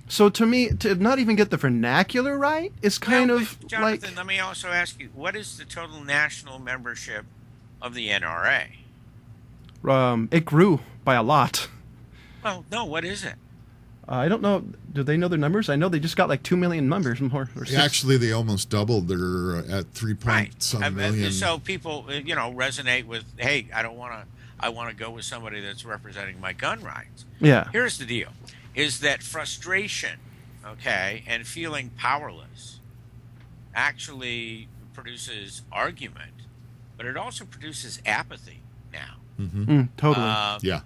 So to me, to not even get the vernacular right is kind of Jonathan, like... let me also ask you, what is the total national membership of the NRA? It grew by a lot. Well, no, what is it? I don't know. Do they know their numbers? I know they just got like 2 million members more. Or actually, they almost doubled. They're at 3.some million. So people, you know, resonate with, hey, I want to go with somebody that's representing my gun rights. Yeah. Here's the deal. Is that frustration, okay, and feeling powerless actually produces argument, but it also produces apathy now. Mm-hmm. Totally. Yeah.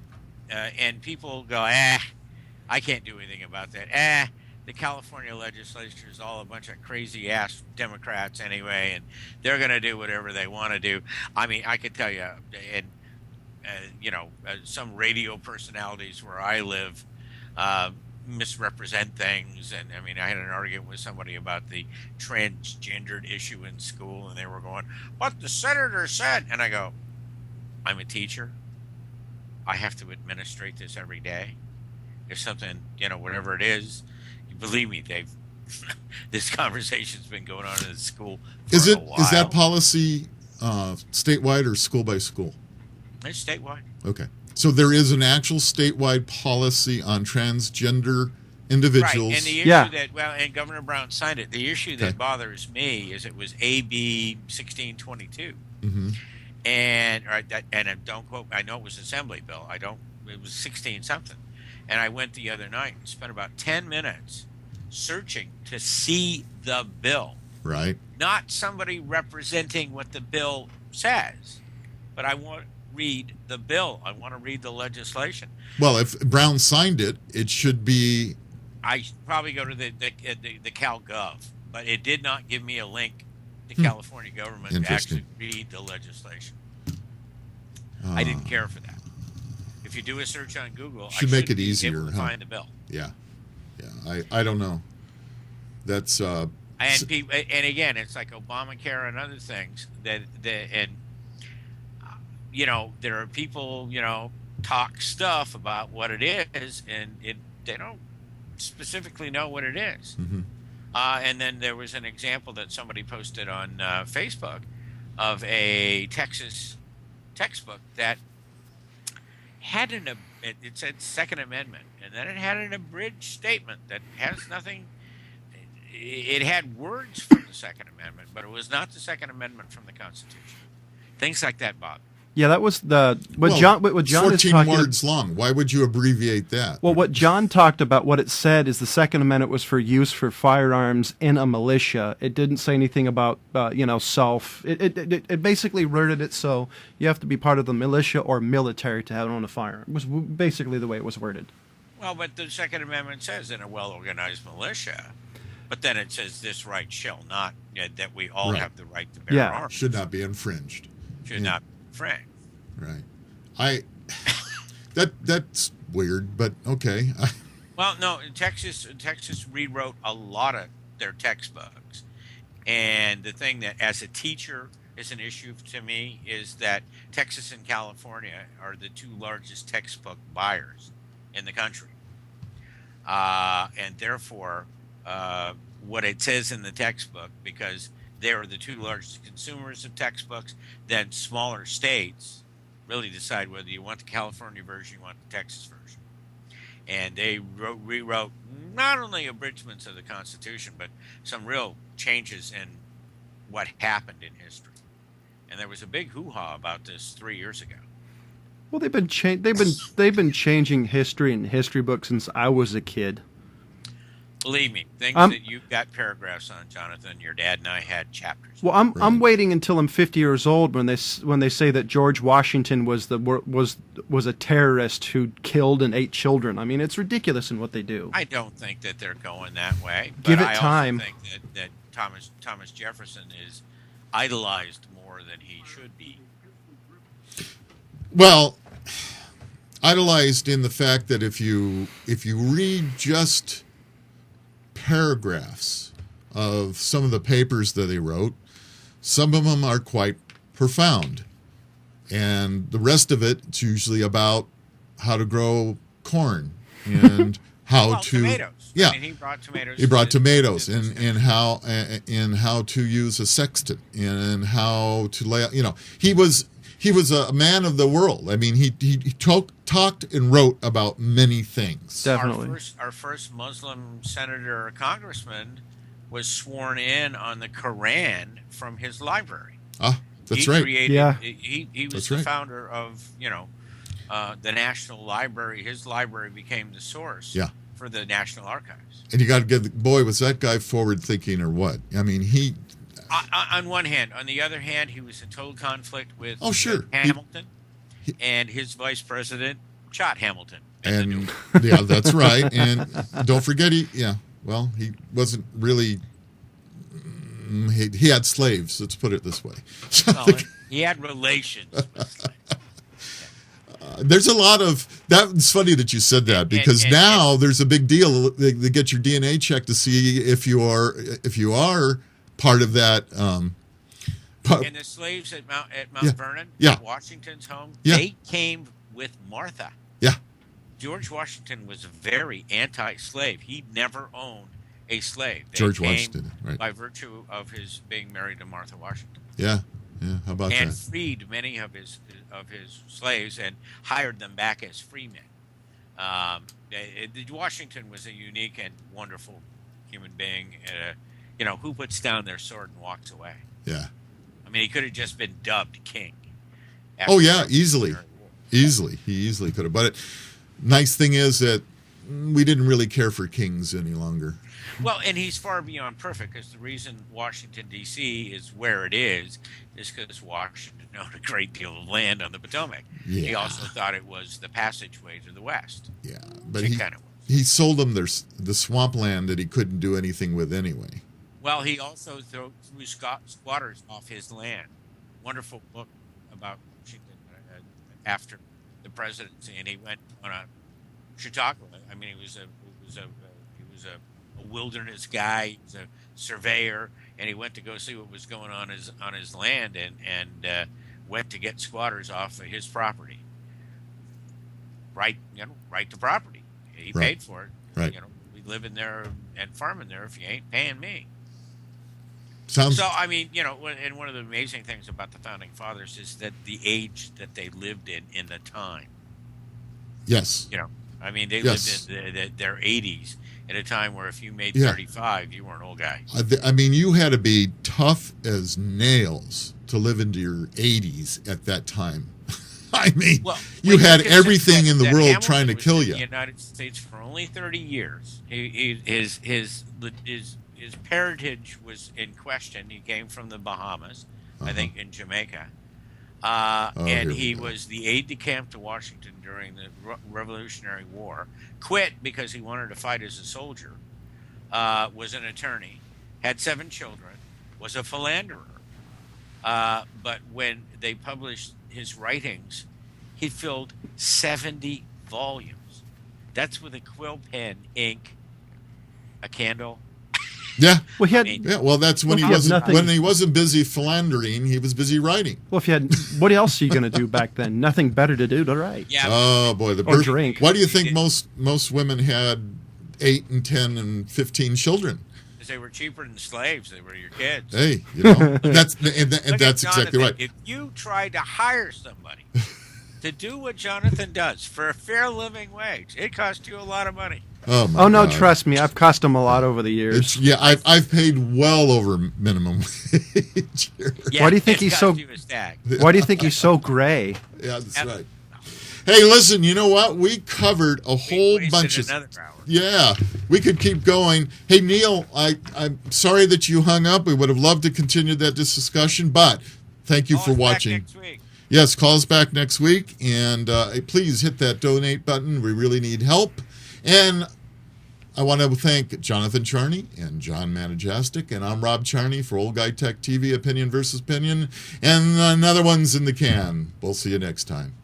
And people go, I can't do anything about that. The California legislature is all a bunch of crazy-ass Democrats anyway, and they're going to do whatever they want to do. I mean, I could tell you, you know, some radio personalities where I live, misrepresent things. And I mean, I had an argument with somebody about the transgendered issue in school, and they were going, "What the senator said," and I go, "I'm a teacher. I have to administrate this every day. If something, whatever it is, you believe me, Dave." This conversation's been going on in the school for a while. Is that policy statewide or school by school? It's statewide. Okay. So there is an actual statewide policy on transgender individuals. Right, and the issue and Governor Brown signed it. The issue that bothers me is it was AB 1622. Mm-hmm. And don't quote, I know it was Assembly bill. It was 16 something. And I went the other night and spent about 10 minutes searching to see the bill. Right. Not somebody representing what the bill says, but I want to read the bill. I want to read the legislation. Well, if Brown signed it, it should be. I should probably go to the CalGov, but it did not give me a link to California government to actually read the legislation. I didn't care for that. If you do a search on Google, should make it easier. Able to find the bill. Yeah. I don't know. That's and again, it's like Obamacare and other things that there are people talk stuff about what it is, and they don't specifically know what it is. Mm-hmm. And then there was an example that somebody posted on Facebook of a Texas textbook that had it said Second Amendment, and then it had an abridged statement that has nothing. It had words from the Second Amendment, but it was not the Second Amendment from the Constitution. Things like that, Bob. Yeah, that was what John 14 is talking. words long. Why would you abbreviate that? Well, what John talked about, what it said is the Second Amendment was for use for firearms in a militia. It didn't say anything about self. It basically worded it so you have to be part of the militia or military to own a firearm. It was basically the way it was worded. Well, but the Second Amendment says in a well-organized militia, but then it says this right shall not, that we all have the right to bear arms. Should not be infringed. Should not be infringed. Right. That's weird, but okay. Well, no, Texas rewrote a lot of their textbooks. And the thing that, as a teacher, is an issue to me is that Texas and California are the two largest textbook buyers in the country. And therefore, what it says in the textbook, because they are the two largest consumers of textbooks, then smaller states really decide whether you want the California version, you want the Texas version. And they rewrote not only abridgments of the Constitution, but some real changes in what happened in history. And there was a big hoo-ha about this 3 years ago. Well, they've been changing history and history books since I was a kid. Believe me, things that you've got paragraphs on, Jonathan, your dad and I had chapters. Well, I'm waiting until I'm 50 years old when they say that George Washington was a terrorist who killed and ate children. I mean, it's ridiculous in what they do. I don't think that they're going that way. Give it time. I also think that Thomas Jefferson is idolized more than he should be. Well, idolized in the fact that if you read just paragraphs of some of the papers that he wrote, some of them are quite profound, and the rest of it's usually about how to grow corn and how to tomatoes. Yeah, I mean, he brought tomatoes. He brought tomatoes and how to use a sextant and how to lay out. He was a man of the world. I mean, he talked and wrote about many things. Definitely. Our first Muslim senator or congressman was sworn in on the Quran from his library. Ah, that's right. He was the founder of the National Library. His library became the source for the National Archives. And you got to give was that guy forward thinking or what? I mean, he. On one hand. On the other hand, he was in total conflict with Hamilton. And his vice president shot Hamilton. And yeah, that's right. And don't forget, he wasn't really. He had slaves. Let's put it this way. He had relations with slaves. There's a lot of That's funny that you said that, because now there's a big deal. They get your DNA checked to see if you are part of that. And the slaves at Mount Vernon, Washington's home, they came with Martha. Yeah. George Washington was very anti-slave. He never owned a slave. George Washington, right? By virtue of his being married to Martha Washington. Yeah. How about that? And freed many of his slaves and hired them back as freemen. Washington was a unique and wonderful human being, who puts down their sword and walks away. Yeah. I mean, he could have just been dubbed king. Oh yeah, easily. He easily could have. But nice thing is that we didn't really care for kings any longer. Well, and he's far beyond perfect, because the reason Washington, D.C. is where it is because Washington owned a great deal of land on the Potomac. Yeah. He also thought it was the passageway to the West. Yeah, but he sold them the swampland that he couldn't do anything with anyway. Well, he also threw squatters off his land. Wonderful book about Washington after the presidency, and he went on a Chautauqua. I mean, he was a wilderness guy. He was a surveyor, and he went to go see what was going on his land, and went to get squatters off of his property. Right to property. He paid for it. Right. We live in there and farm in there if you ain't paying me. So I mean, and one of the amazing things about the Founding Fathers is that the age that they lived in the time. Yes. I mean, they lived in their 80s at a time where if you made 35, you were an old guy. I mean, you had to be tough as nails to live into your 80s at that time. I mean, you had everything in the world Hamilton trying to kill you. In the United States for only 30 years. His parentage was in question. He came from the Bahamas, I think, in Jamaica. And he was the aide-de-camp to Washington during the Revolutionary War. Quit because he wanted to fight as a soldier. Was an attorney. Had 7 children. Was a philanderer. But when they published his writings, he filled 70 volumes. That's with a quill pen, ink, a candle. Yeah. Well, that's when he wasn't busy philandering, he was busy writing. Well, if you had, what else are you going to do back then? Nothing better to do to write. Yeah. Oh boy, or drink. Why do you think most women had 8 and 10 and 15 children? Because they were cheaper than slaves. They were your kids. Hey, that's exactly right. If you tried to hire somebody to do what Jonathan does for a fair living wage, it cost you a lot of money. Oh no! God. Trust me, I've cost them a lot over the years. I've paid well over minimum wage. Yeah, why do you think he's so? Why do you think he's so gray? Yeah, that's right. Hey, listen, you know what? We covered a whole bunch of. Another hour. Yeah, we could keep going. Hey, Neil, I'm sorry that you hung up. We would have loved to continue this discussion, but thank you for watching. Back next week. Yes, call us back next week, and please hit that donate button. We really need help. And I want to thank Jonathan Charney and John Manajastic, and I'm Rob Charney for Old Guy Tech TV, Opinion versus Opinion, and another one's in the can. We'll see you next time.